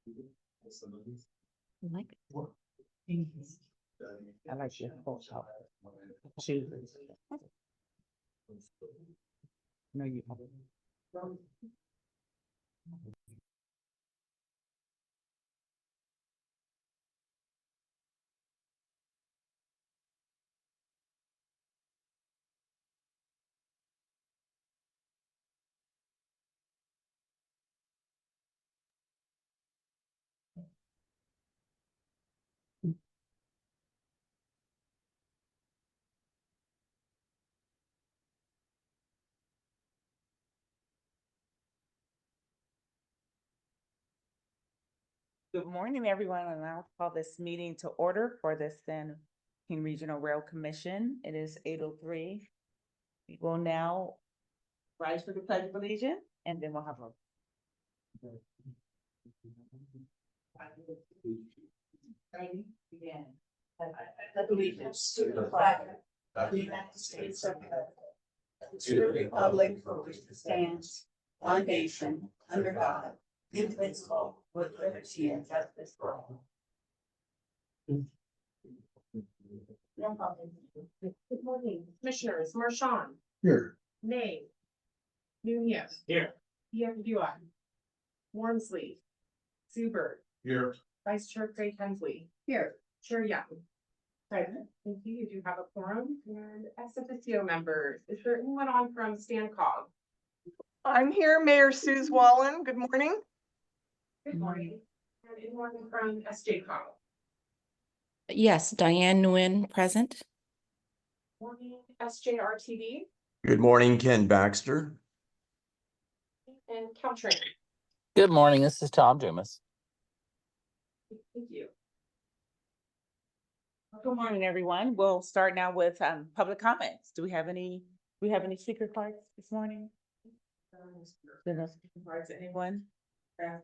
Like I like your photo. Shoes. No, you haven't. Good morning, everyone, and I'll call this meeting to order for the San Joaquin Regional Rail Commission. It is 8:03. We will now rise for the Pledge of Allegiance, and then we'll have a begin. Allegiance to the flag of the United States of America, to the republic for which it stands, one nation, under God, indivisible, with liberty and justice for all. Good morning, Commissioners. Marchand. Here. May. Nunez. Here. PFUI. Wormsley. Zuber. Here. Vice Chair Craig Hensley. Here. Chair Young. Present. Thank you. You do have a quorum and ex officio members. Is there anyone on from StanCog? I'm here, Mayor Suze Wallen. Good morning. Good morning. And anyone from SJCog? Yes, Diane Nguyen present. Morning, SJRTV Good morning, Ken Baxter. and Caltrain. Good morning, this is Tom Dumas. Thank you. Good morning, everyone. We'll start now with public comments. Do we have any speaker cards this morning? No speaker cards, anyone?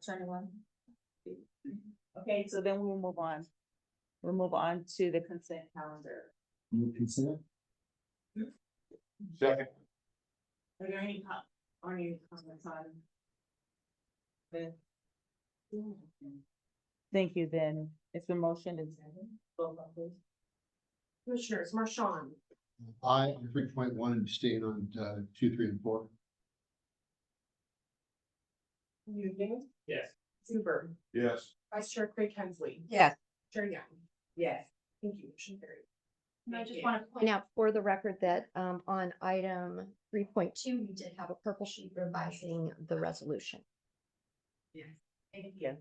Anyone? Okay, so then we'll move on. We'll move on to the consent calendar. Consent. Are there any comments on this? Thank you, then. It's been motioned and seconded. Roll call, please. Commissioners, Marchand. I 3.1 and staying on 2, 3, and 4. Nunez. Yes. Zuber. Yes. Vice Chair Craig Hensley. Yes. Chair Young. Yes. Thank you. Motion carried. And I Thank just you. want to point out for the record that on item 3.2, you did have a purple sheet revising the resolution. Yes. Thank you.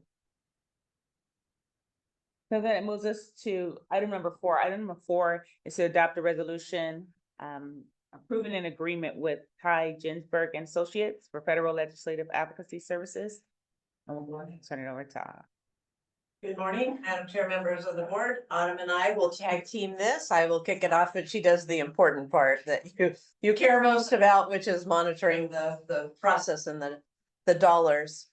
So then it moves us to item number 4. Item number 4 is to adopt a resolution approving an agreement with Ty Ginsberg and Associates for federal legislative advocacy services. And we'll go ahead and turn it over to Good morning, Madam Chair, members of the board. Autumn and I will tag team this. I will kick it off, but she does the important part that you care most about, which is monitoring the process and the dollars.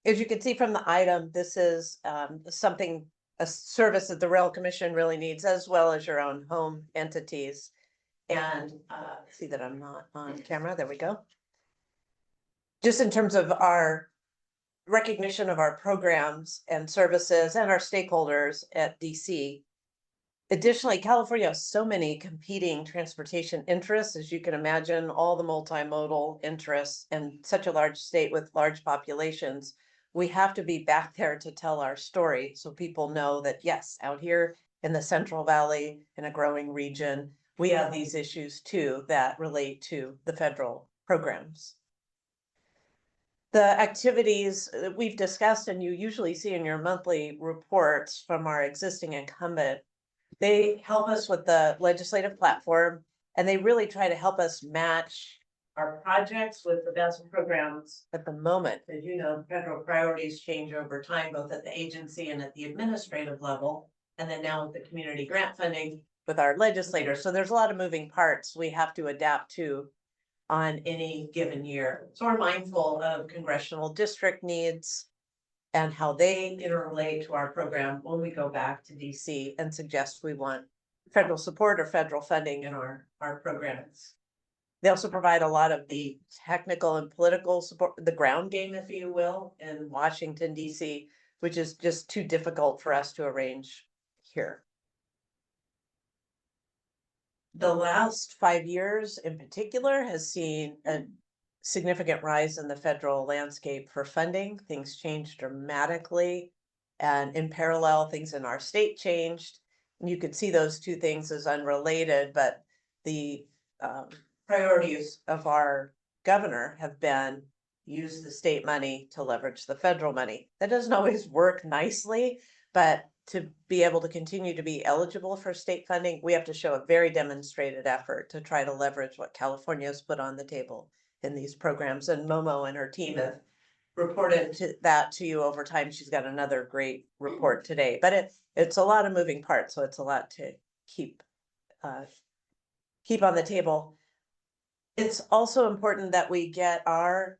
As you can see from the item, this is a service that the Rail Commission really needs, as well as your own home entities. And see that I'm not on camera. There we go. Just in terms of our recognition of our programs and services and our stakeholders at DC. Additionally, California has so many competing transportation interests, as you can imagine, all the multimodal interests, and such a large state with large populations. We have to be back there to tell our story so people know that, yes, out here in the Central Valley, in a growing region, we have these issues too that relate to the federal programs. The activities that we've discussed and you usually see in your monthly reports from our existing incumbent, they help us with the legislative platform and they really try to help us match our projects with the best programs at the moment. As you know, federal priorities change over time, both at the agency and at the administrative level. And then now with the community grant funding with our legislators. So there's a lot of moving parts we have to adapt to on any given year. So we're mindful of congressional district needs and how they interrelate to our program when we go back to DC and suggest we want federal support or federal funding in our programs. They also provide a lot of the technical and political support, the ground game, if you will, in Washington, DC, which is just too difficult for us to arrange here. The last 5 years in particular has seen a significant rise in the federal landscape for funding. Things changed dramatically. And in parallel, things in our state changed. And you could see those two things as unrelated, but the priorities of our governor have been use the state money to leverage the federal money. That doesn't always work nicely, but to be able to continue to be eligible for state funding, we have to show a very demonstrated effort to try to leverage what California has put on the table in these programs. And Momo and her team have reported that to you over time. She's got another great report today, but it's a lot of moving parts, so it's a lot to keep on the table. It's also important that we get our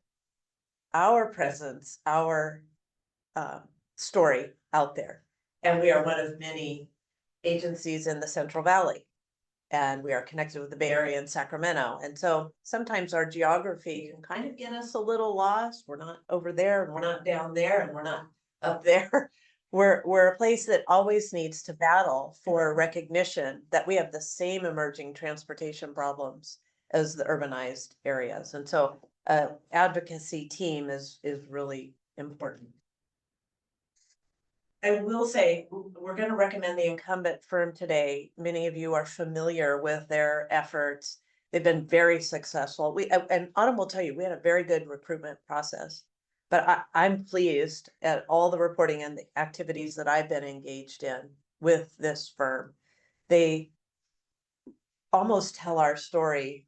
presence, our story out there. And we are one of many agencies in the Central Valley. And we are connected with the Bay Area and Sacramento. And so sometimes our geography can kind of get us a little lost. We're not over there, and we're not down there, and we're not up there. We're a place that always needs to battle for recognition that we have the same emerging transportation problems as the urbanized areas. And so advocacy team is really important. I will say, we're going to recommend the incumbent firm today. Many of you are familiar with their efforts. They've been very successful. And Autumn will tell you, we had a very good recruitment process, but I'm pleased at all the reporting and the activities that I've been engaged in with this firm. They almost tell our story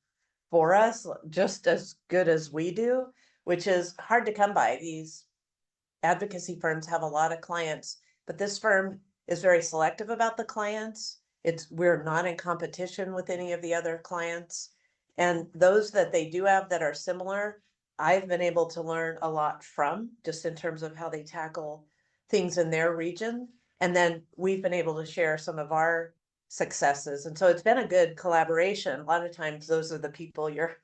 for us just as good as we do, which is hard to come by. These advocacy firms have a lot of clients, but this firm is very selective about the clients. We're not in competition with any of the other clients. And those that they do have that are similar, I've been able to learn a lot from, just in terms of how they tackle things in their region. And then we've been able to share some of our successes. And so it's been a good collaboration. A lot of times those are the people you're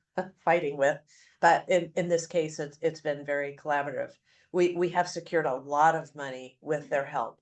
fighting with, but in this case, it's been very collaborative. We have secured a lot of money with their help.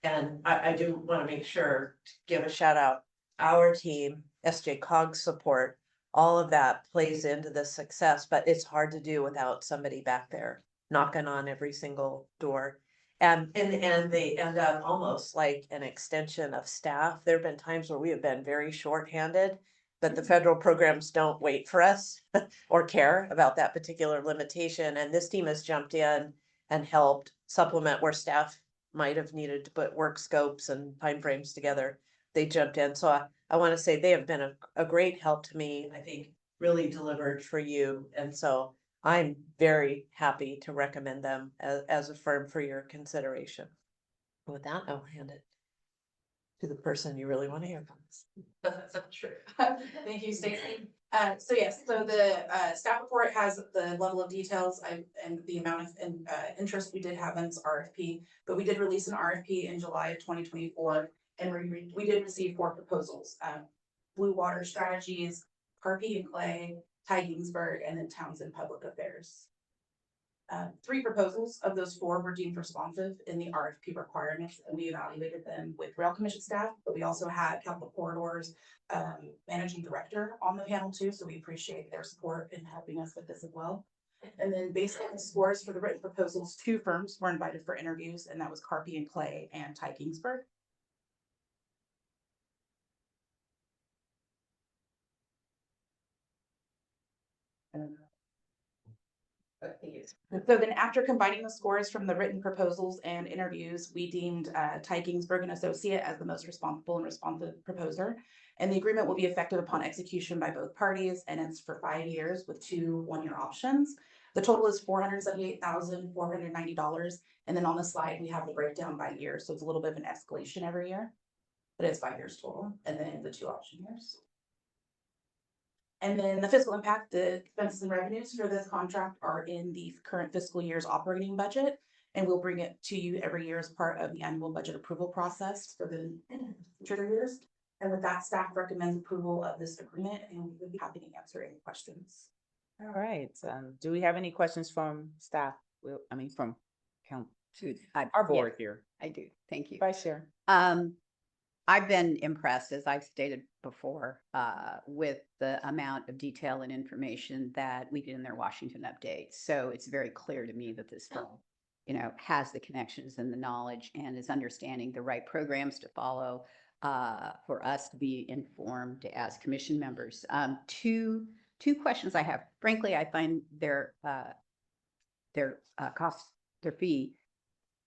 And I do want to make sure to give a shout out. Our team, SJRRC support, all of that plays into the success, but it's hard to do without somebody back there knocking on every single door. And in the end, they end up almost like an extension of staff. There have been times where we have been very shorthanded, but the federal programs don't wait for us or care about that particular limitation. And this team has jumped in and helped supplement where staff might have needed to put work scopes and timeframes together. They jumped in. So I want to say they have been a great help to me. I think really delivered for you. And so I'm very happy to recommend them as a firm for your consideration. With that, I'll hand it to the person you really want to hear from. That's true. Thank you, Stacey. So yes, so the staff report has the level of details and the amount of interest we did have in this RFP, but we did release an RFP in July of 2024, and we did receive 4 proposals: Blue Water Strategies, Carpy and Clay, Ty Ginsburg, and then Townsend Public Affairs. 3 proposals of those 4 were deemed responsive in the RFP requirements, and we evaluated them with Rail Commission staff, but we also had Capital Corridors managing director on the panel too, so we appreciate their support in helping us with this as well. And then based on the scores for the written proposals, 2 firms were invited for interviews, and that was Carpy and Clay and Ty Ginsburg. So then after combining the scores from the written proposals and interviews, we deemed Ty Ginsburg and Associate as the most responsible and responsive proposer. And the agreement will be effective upon execution by both parties, and it's for 5 years with 2 one-year options. The total is $478,490. And then on the slide, we have the breakdown by year. So it's a little bit of an escalation every year, but it's 5 years total. And then the 2 option years. And then the fiscal impact, the expenses and revenues for this contract are in the current fiscal year's operating budget. And we'll bring it to you every year as part of the annual budget approval process for the future years. And with that, staff recommends approval of this agreement, and we would be happy to answer any questions. All right, do we have any questions from staff? From Our board here. I do, thank you. Vice Chair. I've been impressed, as I've stated before, with the amount of detail and information that we get in their Washington updates. So it's very clear to me that this firm, has the connections and the knowledge and is understanding the right programs to follow for us to be informed as commission members. Two questions I have. Frankly, I find their cost, their fee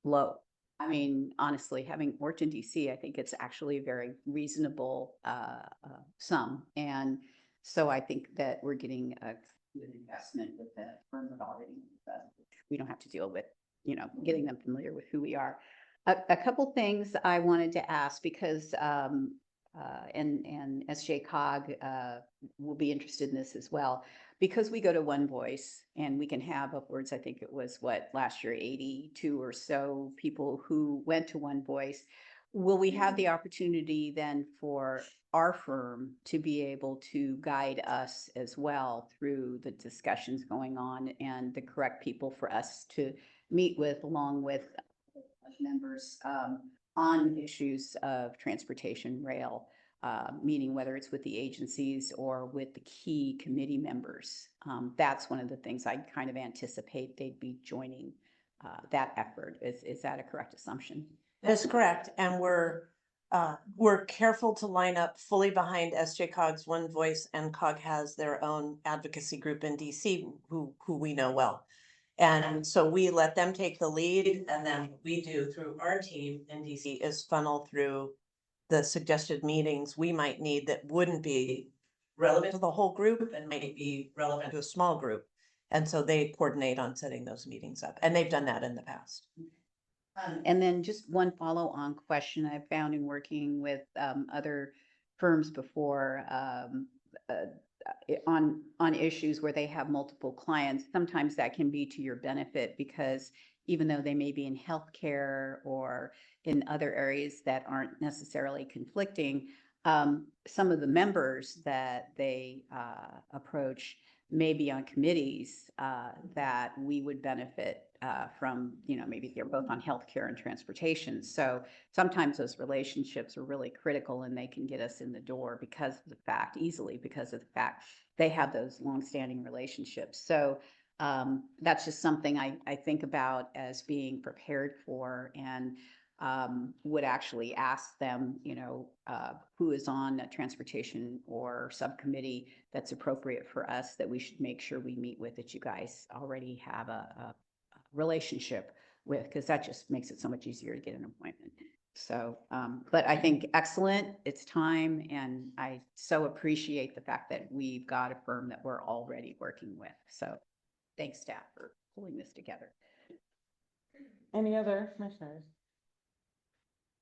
low. I mean, honestly, having worked in DC, I think it's actually a very reasonable sum. And so I think that we're getting a good investment with the firm that already, we don't have to deal with, getting them familiar with who we are. A couple things I wanted to ask because, and SJCOG will be interested in this as well. Because we go to One Voice and we can have upwards, I think it was last year, 82 or so people who went to One Voice. Will we have the opportunity then for our firm to be able to guide us as well through the discussions going on and the correct people for us to meet with along with members on issues of transportation, rail, meaning whether it's with the agencies or with the key committee members. That's one of the things I kind of anticipate they'd be joining that effort. Is that a correct assumption? That's correct. And we're careful to line up fully behind SJCOG's One Voice, and COG has their own advocacy group in DC who we know well. And so we let them take the lead, and then we do through our team in DC is funnel through the suggested meetings we might need that wouldn't be relevant to the whole group and might be relevant to a small group. And so they coordinate on setting those meetings up, and they've done that in the past. And then just one follow-on question I've found in working with other firms before on issues where they have multiple clients. Sometimes that can be to your benefit because even though they may be in healthcare or in other areas that aren't necessarily conflicting, some of the members that they approach may be on committees that we would benefit from, maybe they're both on healthcare and transportation. So sometimes those relationships are really critical and they can get us in the door because of the fact they have those longstanding relationships. So that's just something I think about as being prepared for, and would actually ask them, who is on a transportation or subcommittee that's appropriate for us that we should make sure we meet with, that you guys already have a relationship with, because that just makes it so much easier to get an appointment. So, but I think excellent, it's time, and I so appreciate the fact that we've got a firm that we're already working with. So thanks, staff, for pulling this together. Any other commissioners?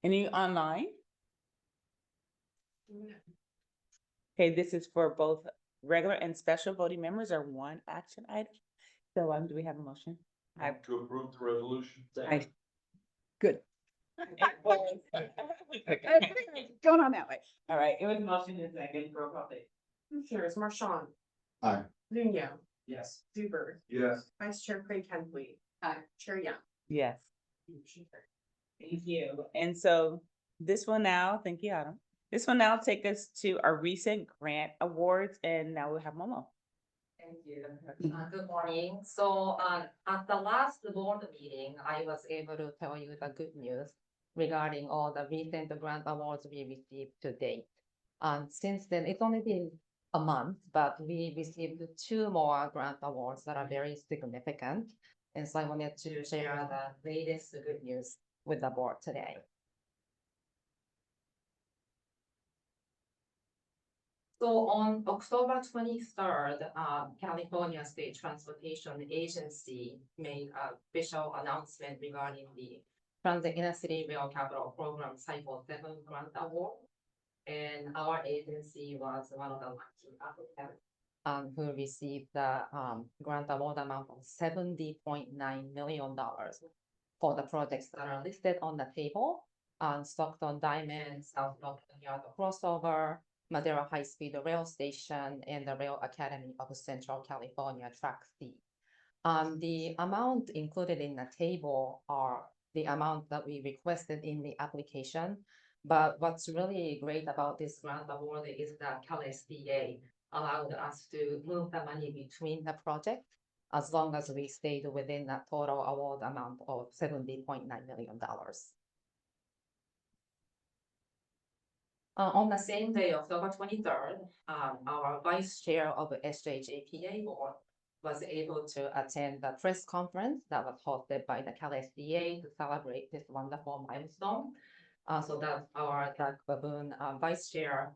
Any online? Okay, this is for both regular and special voting members or one action item. So do we have a motion? To approve the resolution. Good. Going on that way. All right, it was motion and second for a public. Commissioners Marchand. Aye. Nuno. Yes. Zuber. Yes. Vice Chair Craig Hensley. Chair Young. Yes. Thank you. And so this will now, thank you, Adam. This will now take us to our recent grant awards, and now we'll have Momo. Thank you. Good morning. So at the last board meeting, I was able to tell you the good news regarding all the recent grant awards we received to date. Since then, it's only been a month, but we received 2 more grant awards that are very significant. And so I wanted to share the latest good news with the board today. So on October 23rd, California State Transportation Agency made an official announcement regarding the Transit Inner City Rail Capital Program Cycle 7 Grant Award. And our agency was one of the lucky applicants who received the grant award amount of $70.9 million for the projects that are listed on the table: Stockton Diamond, South Lockton Yard Crossover, Madera High Speed Rail Station, and the Rail Academy of Central California Track C. The amount included in the table are the amount that we requested in the application. But what's really great about this grant award is that CalSDA allowed us to move the money between the project as long as we stayed within that total award amount of $70.9 million. On the same day, October 23rd, our vice chair of the SJRRC board was able to attend the press conference that was hosted by the CalSDA to celebrate this wonderful milestone. So that our Doug Baboon, vice chair,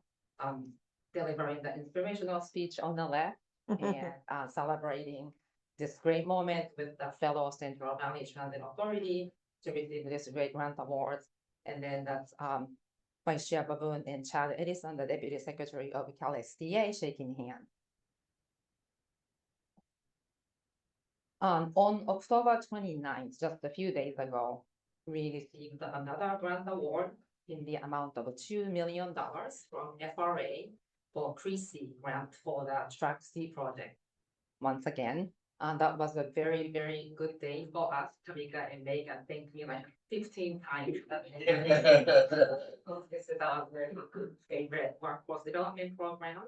delivering the inspirational speech on the left and celebrating this great moment with the fellow Central Valley Transit Authority to receive this great grant award. And then that's Vice Chair Baboon and Chad Edison, the Deputy Secretary of CalSDA, shaking hands. On October 29th, just a few days ago, we received another grant award in the amount of $2 million from FRA for pre-seed grant for the Track C project. Once again, and that was a very, very good day for us. Tamika and Megan thanked me like 15 times. This is our very good favorite workforce development program.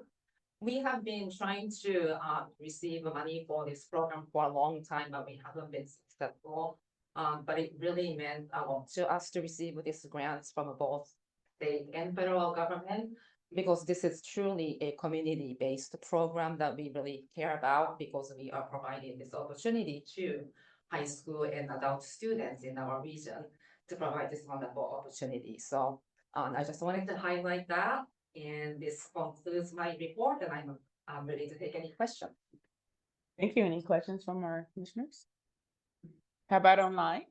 We have been trying to receive money for this program for a long time, but we haven't been successful. But it really meant a lot to us to receive these grants from both state and federal government, because this is truly a community-based program that we really care about, because we are providing this opportunity to high school and adult students in our region to provide this wonderful opportunity. So I just wanted to highlight that. And this concludes my report, and I'm ready to take any questions. Thank you. Any questions from our commissioners? How about online?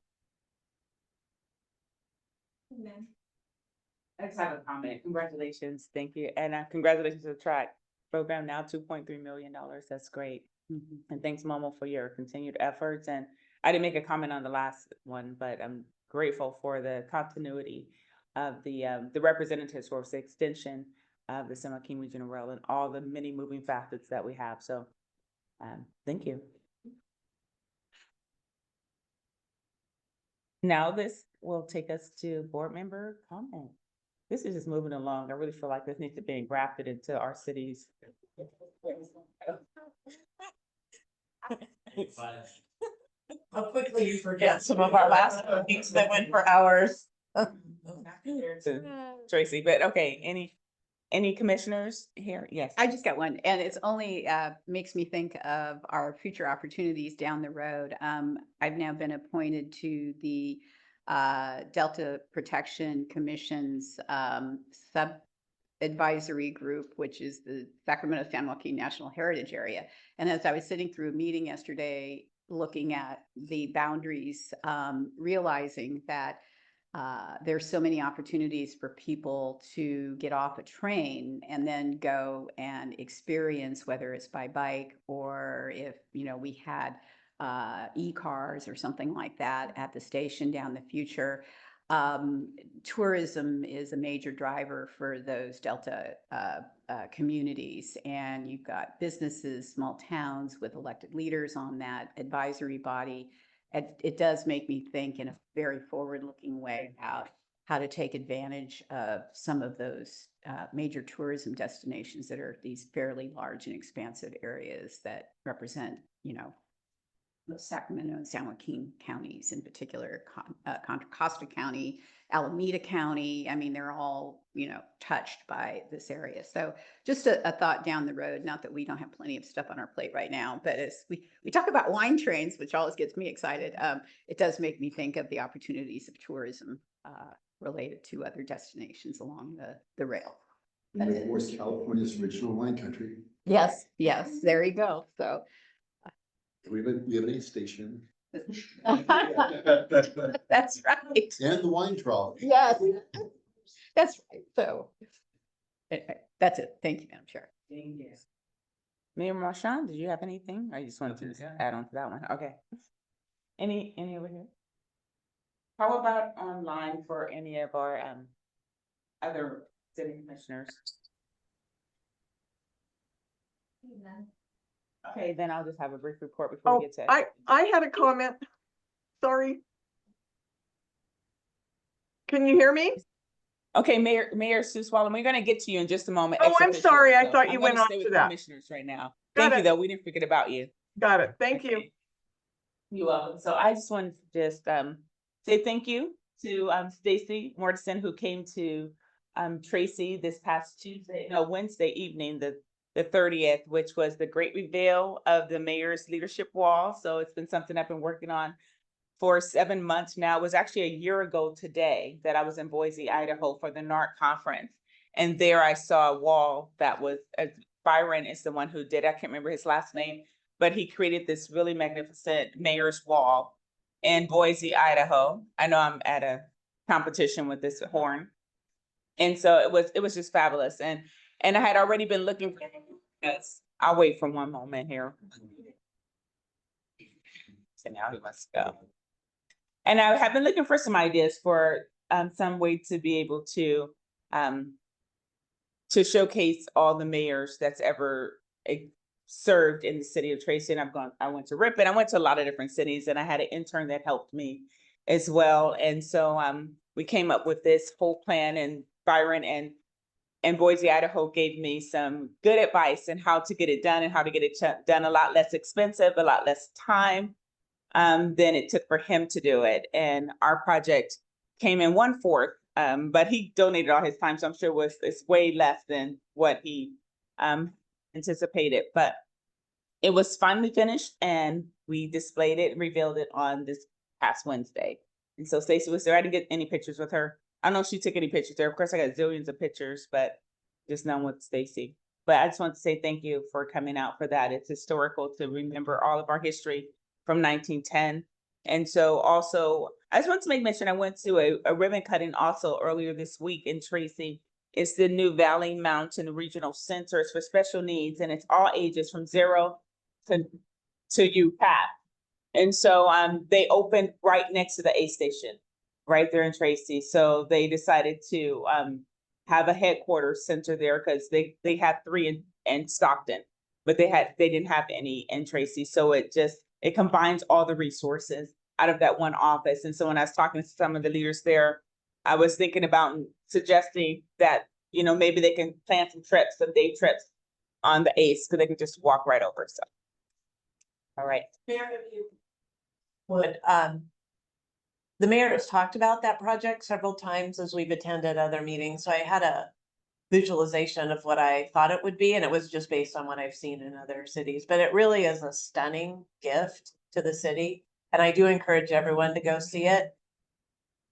I just have a comment. Congratulations. Thank you. And congratulations to the track program, now $2.3 million. That's great. And thanks, Momo, for your continued efforts. And I didn't make a comment on the last one, but I'm grateful for the continuity of the representatives for the extension of the San Joaquin Regional Rail and all the many moving facets that we have. So thank you. Now this will take us to board member comment. This is just moving along. I really feel like this needs to be engrafted into our cities. How quickly you forget some of our last meetings that went for hours. Tracy, but okay, any commissioners here? Yes. I just got one, and it's only makes me think of our future opportunities down the road. I've now been appointed to the Delta Protection Commission's sub-advisory group, which is the Sacramento-San Joaquin National Heritage Area. And as I was sitting through a meeting yesterday, looking at the boundaries, realizing that there's so many opportunities for people to get off a train and then go and experience, whether it's by bike or if, we had e-cars or something like that at the station down the future. Tourism is a major driver for those Delta communities, and you've got businesses, small towns with elected leaders on that advisory body. It does make me think in a very forward-looking way about how to take advantage of some of those major tourism destinations that are these fairly large and expansive areas that represent, the Sacramento and San Joaquin counties in particular, Contra Costa County, Alameda County. I mean, they're all, touched by this area. So just a thought down the road, not that we don't have plenty of stuff on our plate right now, but as we talk about wine trains, which always gets me excited, it does make me think of the opportunities of tourism related to other destinations along the rail. And of course, California's original wine country. Yes, there you go. So We have an aid station. that's right. And the wine trolley. Yes, that's right. So anyway, that's it. Thank you, Madam Chair. Thank you. Mayor Marchand, did you have anything? I just wanted to add on to that one. Okay. Any over here? How about online for any of our other city commissioners? Okay, then I'll just have a brief report before we Oh, get to. I had a comment. Sorry. Can you hear me? Okay, Mayor Sue Swallow, we're gonna get to you in just a moment. Oh, ex I'm officio, sorry. I so thought I'm you gonna went on stay with to that. Commissioners right now. Got Thank you, it. though. We didn't forget about you. Got it. Thank you. Okay. You're welcome. So I just wanted to just say thank you to Stacy Morrison, who came to Tracy this past Wednesday evening, the 30th, which was the great reveal of the mayor's leadership wall. So it's been something I've been working on for 7 months now. It was actually a year ago today that I was in Boise, Idaho for the NARC conference. And there I saw a wall that was, Byron is the one who did, I can't remember his last name, but he created this really magnificent mayor's wall in Boise, Idaho. I know I'm at a competition with this horn. And so it was just fabulous. And I had already been looking for, yes, I'll wait for one moment here. So now he must go. And I have been looking for some ideas for some way to be able to showcase all the mayors that's ever served in the city of Tracy. And I went to Ripon, I went to a lot of different cities, and I had an intern that helped me as well. And so we came up with this whole plan, and Byron and Boise, Idaho gave me some good advice on how to get it done and how to get it done a lot less expensive, a lot less time than it took for him to do it. And our project came in 1/4, but he donated all his time, so I'm sure it's way less than what he anticipated. But it was finally finished, and we displayed it and revealed it on this past Wednesday. And so Stacey was there. I didn't get any pictures with her. I don't know if she took any pictures there. Of course, I got zillions of pictures, but just none with Stacey. But I just want to say thank you for coming out for that. It's historical to remember all of our history from 1910. And so also, I just want to make mention, I went to a ribbon cutting also earlier this week in Tracy. It's the new Valley Mountain Regional Centers for Special Needs, and it's all ages from 0 to UPAT. And so they opened right next to the A station, right there in Tracy. So they decided to have a headquarters center there because they had 3 in Stockton, but they didn't have any in Tracy. So it combines all the resources out of that one office. And so when I was talking to some of the leaders there, I was thinking about suggesting that, maybe they can plan some day trips on the ACE, because they can just walk right over. So, all right. The mayor has talked about that project several times as we've attended other meetings, so I had a visualization of what I thought it would be, and it was just based on what I've seen in other cities, but it really is a stunning gift to the city, and I do encourage everyone to go see it.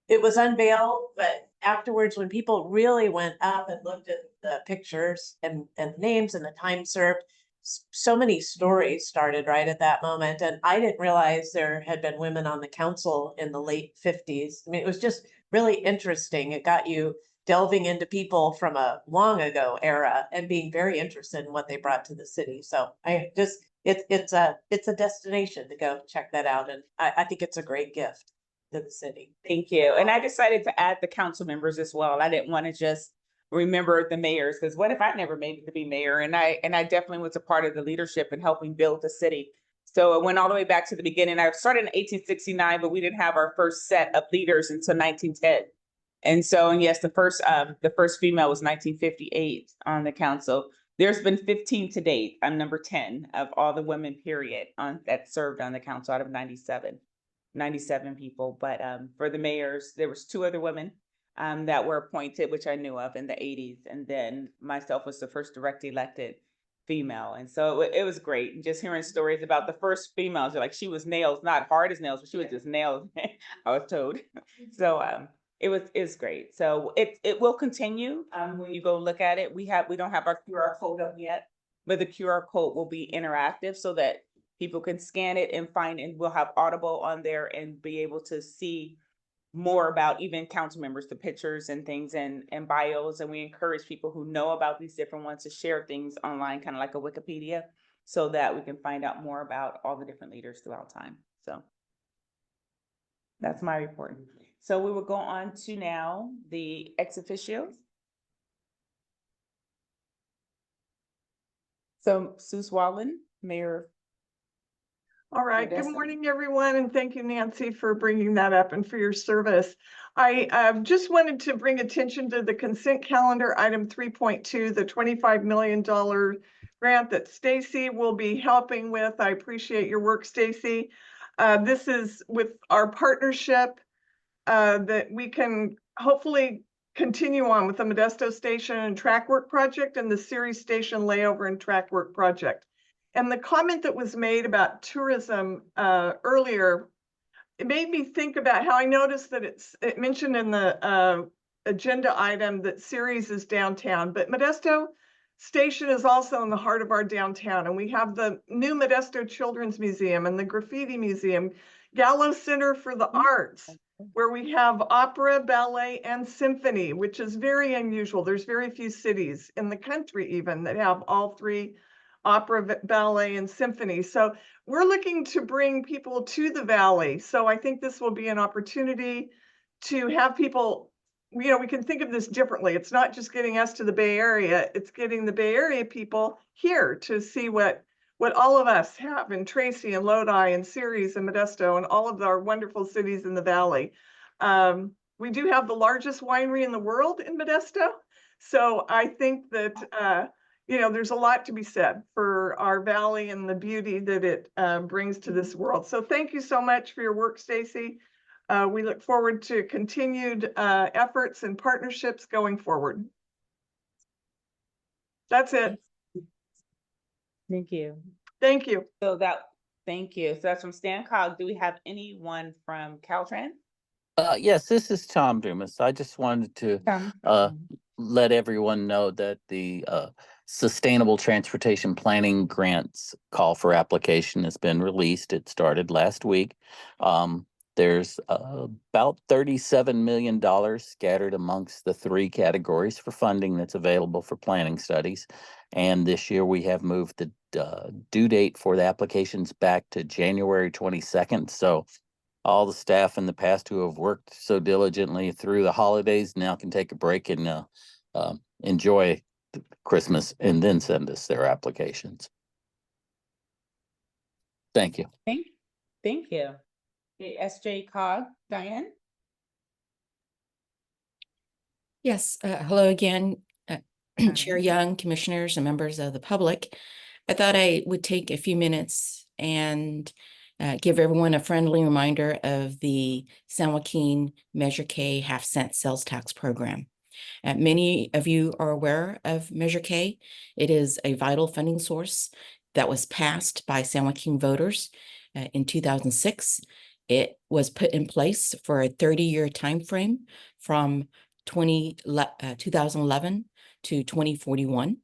It was unveiled, but afterwards, when people really went up and looked at the pictures and names and the time served, so many stories started right at that moment. And I didn't realize there had been women on the council in the late 50s. I mean, it was just really interesting. It got you delving into people from a long ago era and being very interested in what they brought to the city. So it's a destination to go check that out. And I think it's a great gift to the city. Thank you. And I decided to add the council members as well. I didn't want to just remember the mayors, because what if I never made it to be mayor? And I definitely was a part of the leadership in helping build the city. So it went all the way back to the beginning. I started in 1869, but we didn't have our first set of leaders until 1910. And so, and yes, the first female was 1958 on the council. There's been 15 to date. I'm number 10 of all the women, period, that served on the council out of 97 people. But for the mayors, there was 2 other women that were appointed, which I knew of in the 80s. And then myself was the first direct elected female. And so it was great. And just hearing stories about the first females, like she was nails, not hard as nails, but she was just nails, I was told. So it was great. So it will continue when you go look at it. We don't have our QR code up yet, but the QR code will be interactive so that people can scan it and find, and we'll have Audible on there and be able to see more about even council members, the pictures and things and bios. And we encourage people who know about these different ones to share things online, kind of like a Wikipedia, so that we can find out more about all the different leaders throughout time. So that's my report. So we will go on to now the ex officios. So Sue Swallen, Mayor. All right, good Odessa. morning, everyone, and thank you, Nancy, for bringing that up and for your service. I just wanted to bring attention to the consent calendar, item 3.2, the $25 million grant that Stacy will be helping with. I appreciate your work, Stacy. This is with our partnership that we can hopefully continue on with the Modesto Station and track work project and the Ceres Station layover and track work project. And the comment that was made about tourism earlier, it made me think about how I noticed that it mentioned in the agenda item that Ceres is downtown, but Modesto Station is also in the heart of our downtown. And we have the new Modesto Children's Museum and the Graffiti Museum, Gallo Center for the Arts, where we have opera, ballet, and symphony, which is very unusual. There's very few cities in the country even that have all three, opera, ballet, and symphony. So we're looking to bring people to the Valley. So I think this will be an opportunity to have people, you know, we can think of this differently. It's not just getting us to the Bay Area, it's getting the Bay Area people here to see what all of us have in Tracy and Lodi and Ceres and Modesto and all of our wonderful cities in the Valley. We do have the largest winery in the world in Modesto. So I think that, you know, there's a lot to be said for our Valley and the beauty that it brings to this world. So thank you so much for your work, Stacy. We look forward to continued efforts and partnerships going forward. That's it. Thank you. Thank you. Thank you. So that's from Stan Cog. Do we have anyone from Caltrans? Yes, this is Tom Dumas. I just wanted to let everyone know that the Sustainable Transportation Planning Grants call for application has been released. It started last week. There's about $37 million scattered amongst the three categories for funding that's available for planning studies. And this year we have moved the due date for the applications back to January 22nd. So all the staff in the past who have worked so diligently through the holidays now can take a break and enjoy Christmas and then send us their applications. Thank you. Thank you. Okay, SJ Cog, Diane? Yes, hello again, Chair Young, commissioners, and members of the public. I thought I would take a few minutes and give everyone a friendly reminder of the San Joaquin Measure K half-cent sales tax program. Many of you are aware of Measure K. It is a vital funding source that was passed by San Joaquin voters in 2006. It was put in place for a 30-year time frame from 2011 to 2041.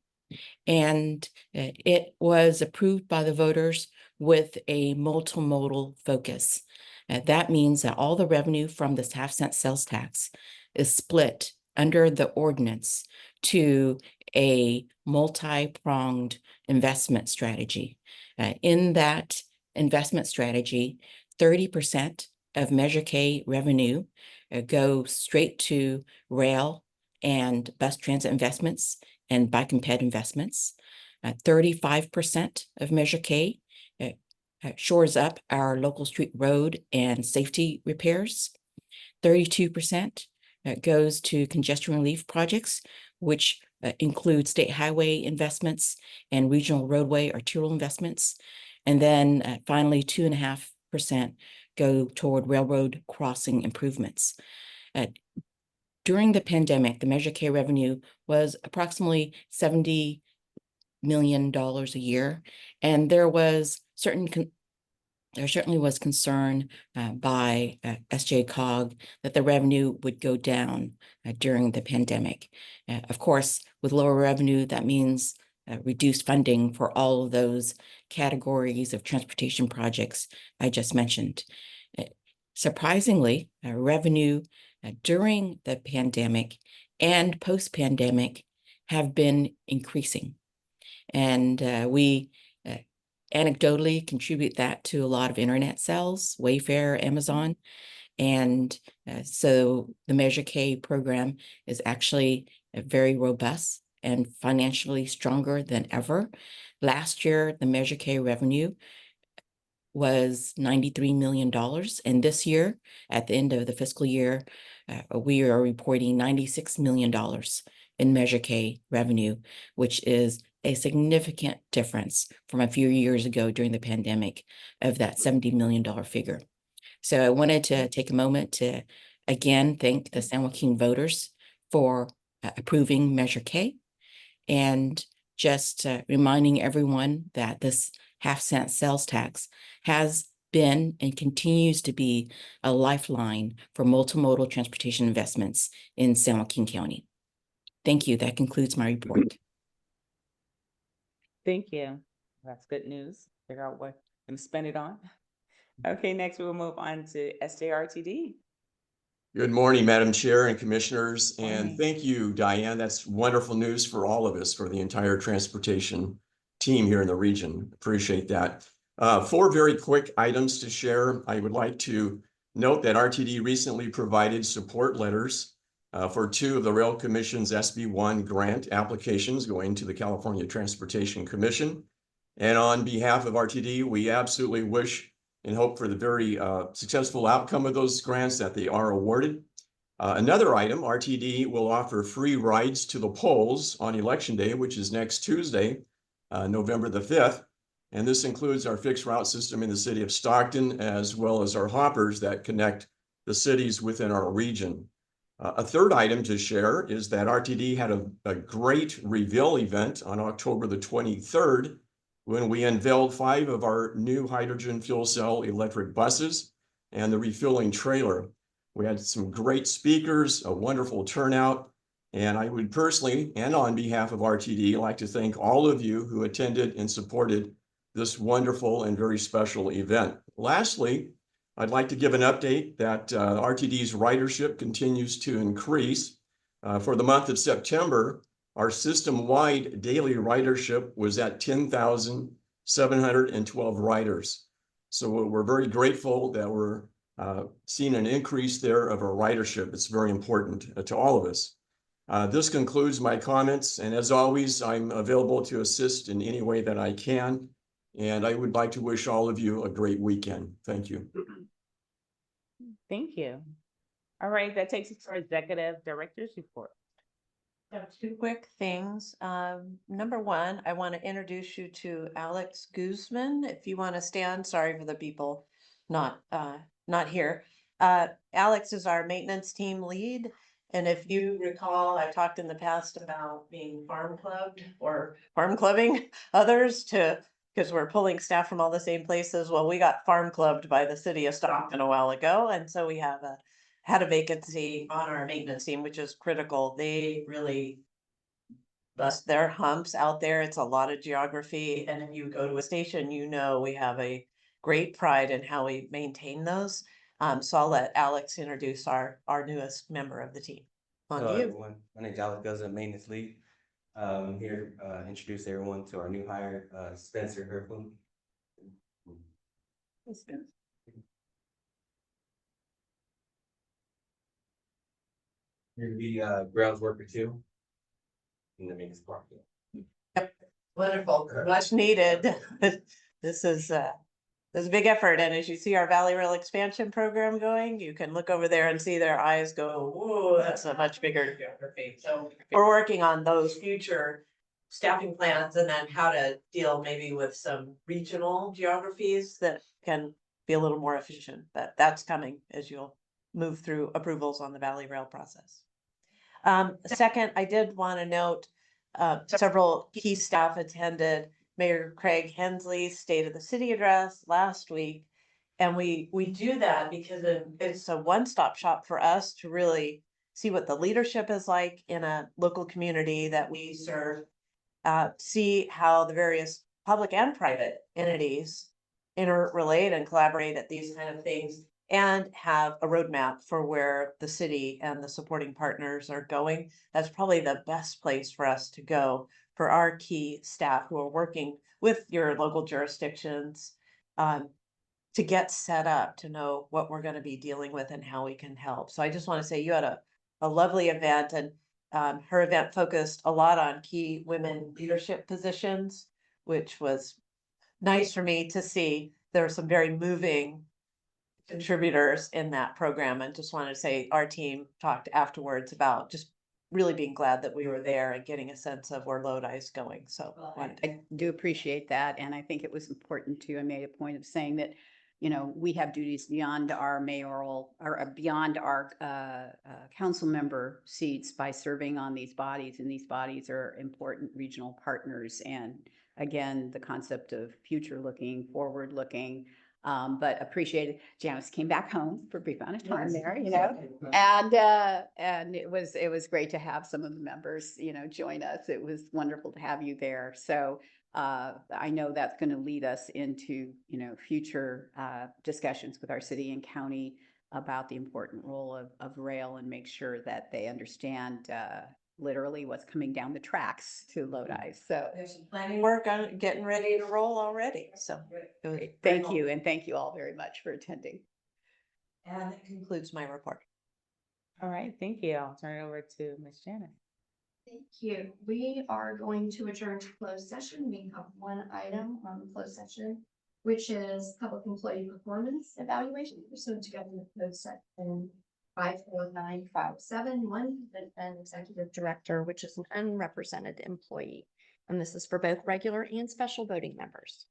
And it was approved by the voters with a multimodal focus. That means that all the revenue from this half-cent sales tax is split under the ordinance to a multi-pronged investment strategy. In that investment strategy, 30% of Measure K revenue go straight to rail and bus transit investments and bike and ped investments. 35% of Measure K shores up our local street road and safety repairs. 32% goes to congestion relief projects, which include state highway investments and regional roadway arterial investments. And then finally, 2.5% go toward railroad crossing improvements. During the pandemic, the Measure K revenue was approximately $70 million a year, and there certainly was concern by SJCOG that the revenue would go down during the pandemic. Of course, with lower revenue, that means reduced funding for all of those categories of transportation projects I just mentioned. Surprisingly, revenue during the pandemic and post-pandemic have been increasing. And we anecdotally contribute that to a lot of internet sales, Wayfair, Amazon. And so the Measure K program is actually very robust and financially stronger than ever. Last year, the Measure K revenue was $93 million. And this year, at the end of the fiscal year, we are reporting $96 million in Measure K revenue, which is a significant difference from a few years ago during the pandemic of that $70 million figure. So I wanted to take a moment to again thank the San Joaquin voters for approving Measure K, and just reminding everyone that this half-cent sales tax has been and continues to be a lifeline for multimodal transportation investments in San Joaquin County. Thank you. That concludes my report. Thank you. That's good news. Figure out what I'm gonna spend it on. Okay, next we will move on to SJRTD. Good morning, Madam Chair and Commissioners, and Morning. thank you, Diane. That's wonderful news for all of us, for the entire transportation team here in the region. Appreciate that. 4 very quick items to share. I would like to note that RTD recently provided support letters for 2 of the Rail Commission's SB1 grant applications going to the California Transportation Commission. And on behalf of RTD, we absolutely wish and hope for the very successful outcome of those grants that they are awarded. Another item, RTD will offer free rides to the polls on Election Day, which is next Tuesday, November the 5th. And this includes our fixed route system in the city of Stockton, as well as our hoppers that connect the cities within our region. A third item to share is that RTD had a great reveal event on October the 23rd, when we unveiled 5 of our new hydrogen fuel cell electric buses and the refueling trailer. We had some great speakers, a wonderful turnout, and I would personally, and on behalf of RTD, like to thank all of you who attended and supported this wonderful and very special event. Lastly, I'd like to give an update that RTD's ridership continues to increase. For the month of September, our system-wide daily ridership was at 10,712 riders. So we're very grateful that we're seeing an increase there of our ridership. It's very important to all of us. This concludes my comments, and as always, I'm available to assist in any way that I can. And I would like to wish all of you a great weekend. Thank you. Thank you. All right, that takes us to our executive director's report. Have 2 quick things. Number 1, I want to introduce you to Alex Guzman. If you want to stand, sorry for the people not here. Alex is our maintenance team lead. And if you recall, I talked in the past about being farm clubbed or farm clubbing others because we're pulling staff from all the same places. Well, we got farm clubbed by the city of Stockton a while ago. And so we have had a vacancy on our maintenance team, which is critical. They really bust their humps out there. It's a lot of geography. And if you go to a station, you know, we have a great pride in how we maintain those. So I'll let Alex introduce our newest member of the team. Hello, everyone. My name is Alex Guzman, maintenance lead. I'm here to introduce everyone to our new hire, Spencer Herflin. Here to be grounds worker 2 in the maintenance department. Yep, wonderful, much needed. This is a big effort, and as you see our Valley Rail expansion program going, you can look over there and see their eyes go, whoa, that's a much bigger geography. So we're working on those future staffing plans and then how to deal maybe with some regional geographies that can be a little more efficient, but that's coming as you'll move through approvals on the Valley Rail process. Second, I did want to note several key staff attended Mayor Craig Hensley's State of the City address last week. And we do that because it's a one-stop shop for us to really see what the leadership is like in a local community that we serve, see how the various public and private entities interrelate and collaborate at these kind of things, and have a roadmap for where the city and the supporting partners are going. That's probably the best place for us to go for our key staff who are working with your local jurisdictions to get set up to know what we're going to be dealing with and how we can help. So I just want to say you had a lovely event, and her event focused a lot on key women leadership positions, which was nice for me to see there are some very moving contributors in that program, and just wanted to say our team talked afterwards about just really being glad that we were there and getting a sense of where Lodi is going. So I do appreciate that, and I think it was important too. I made a point of saying that, you know, we have duties beyond our mayoral or beyond our council member seats by serving on these bodies, and these bodies are important regional partners. And again, the concept of future looking, forward looking. But appreciated. Janice came back home for a brief amount of time there, you know, and it was great to have some of the members, you know, join us. It was wonderful to have you there. So I know that's going to lead us into, you know, future discussions with our city and county about the important role of rail, and make sure that they understand literally what's coming down the tracks to Lodi. So there's some planning work on getting ready to roll already. So thank you, and thank you all very much for attending. And that concludes my report. All right, thank you. I'll turn it over to Ms. Janice. Thank you. We are going to adjourn to closed session. We have one item on the closed session, which is public employee performance evaluation pursuant to government code section 54957, one, an executive director, which is an unrepresented employee. And this is for both regular and special voting members.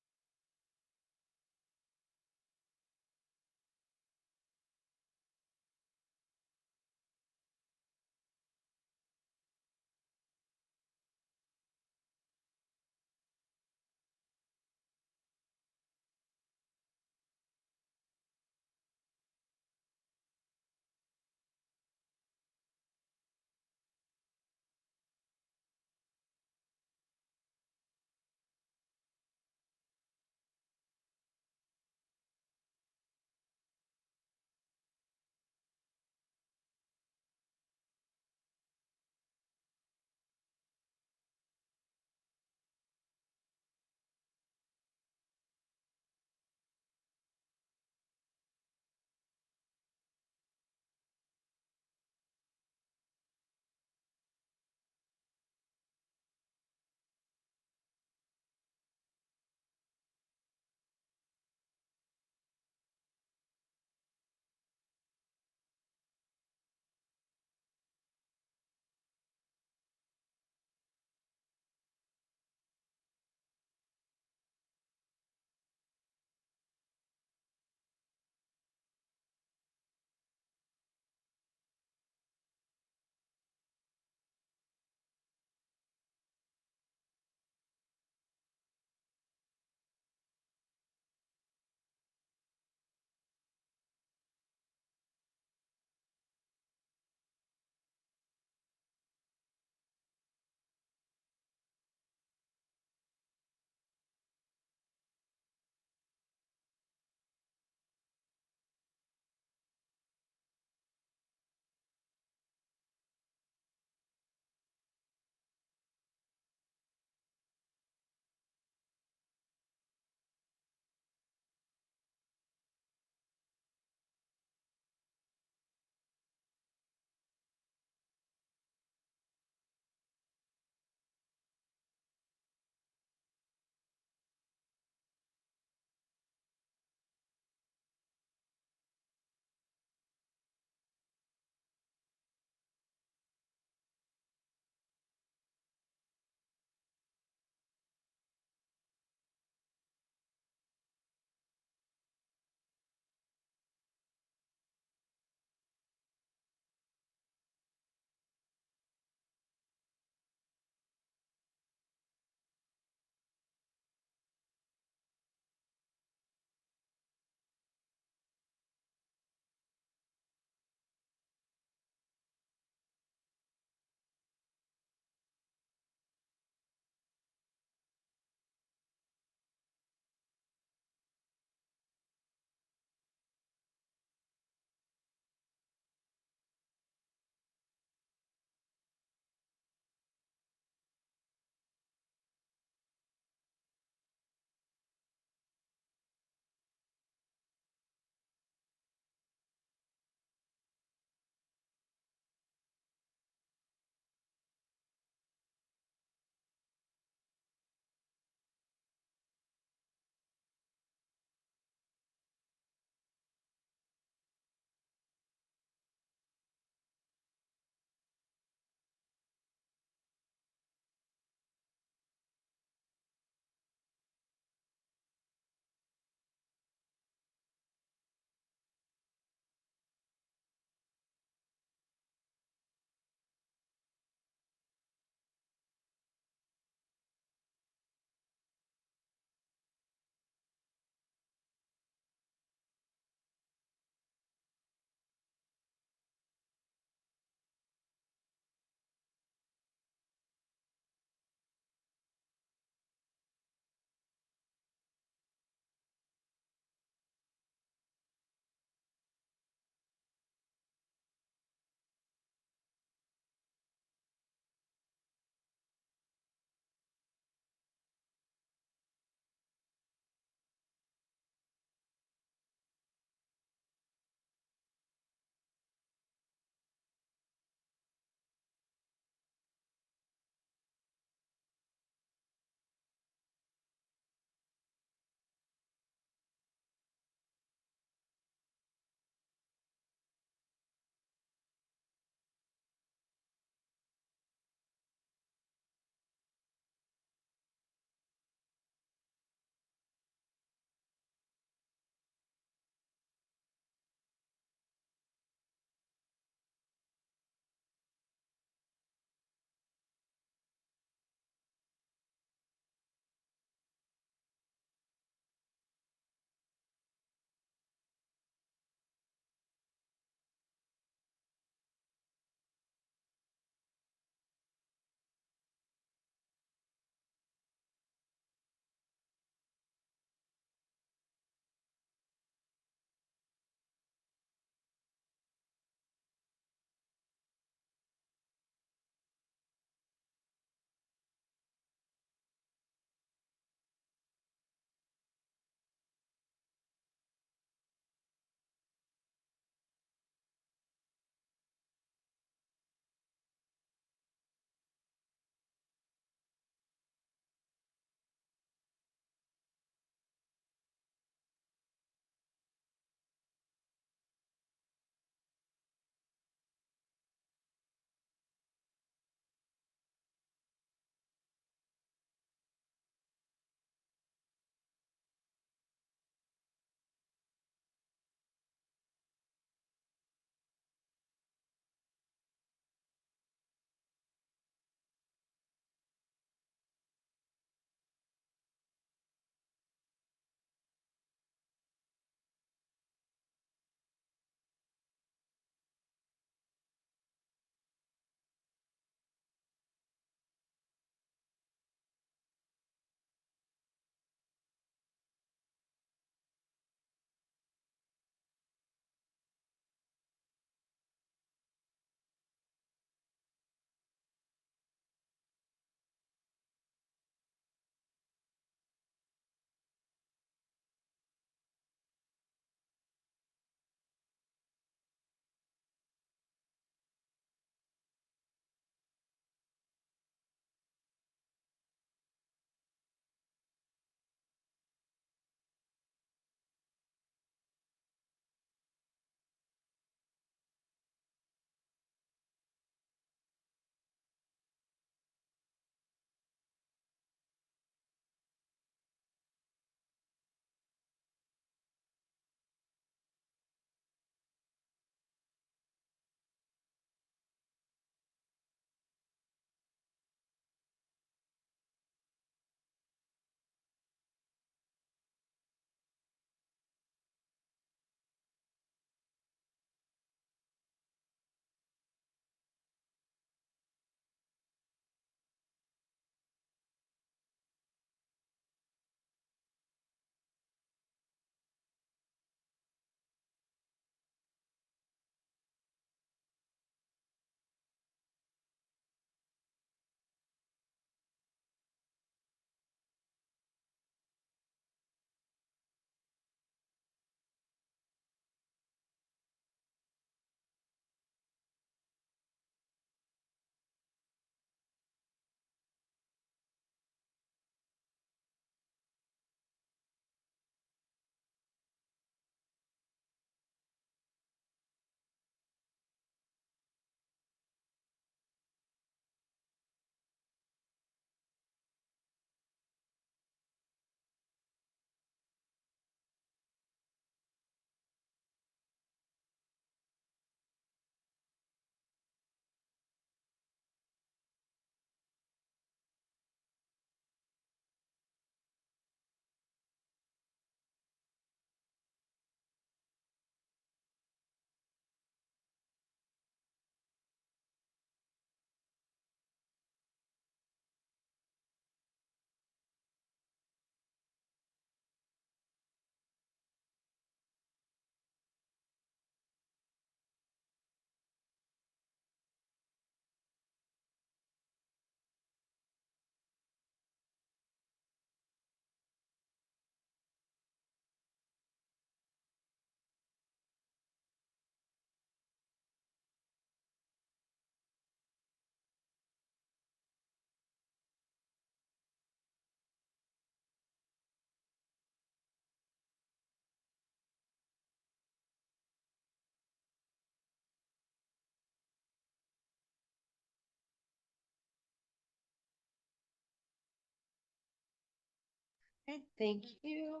Okay, thank you.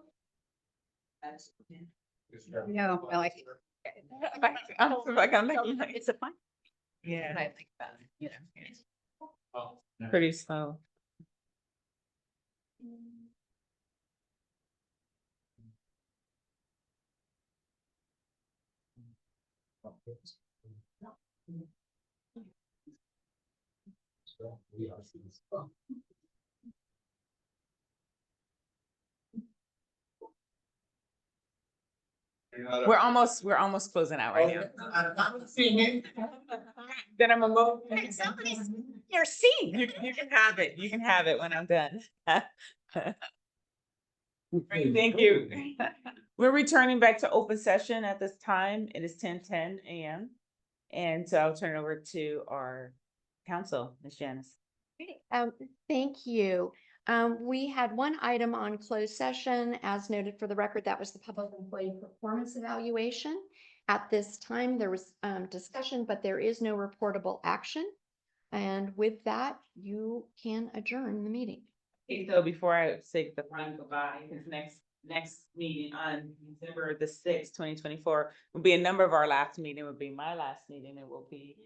No, I like it. I don't feel like I'm making, It's a fun. yeah, I think about it, you know. pretty slow. We're almost closing out right now. Then I'm a move. Your seat. You can have it. You can have it when I'm done. Great, thank you. We're returning back to open session at this time. It is 10:10 a.m. And so I'll turn it over to our council, Ms. Janice. Thank you. We had one item on closed session, as noted for the record, that was the public employee performance evaluation. At this time, there was discussion, but there is no reportable action. And with that, you can adjourn the meeting. Okay, so before I say the final goodbye, because next meeting on December the 6th, 2024 will be a number of our last meeting, will be my last meeting. It will be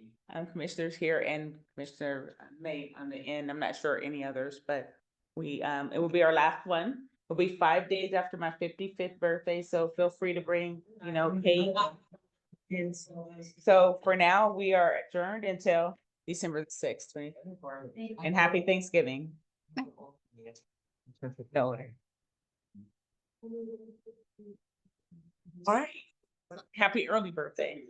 commissioners here and Commissioner May on the end. I'm not sure any others, but it will be our last one. It'll be 5 days after my 55th birthday, so feel free to bring, cake. And so for now, we are adjourned until December the 6th, 2024. And happy Thanksgiving. All right. Happy early birthday.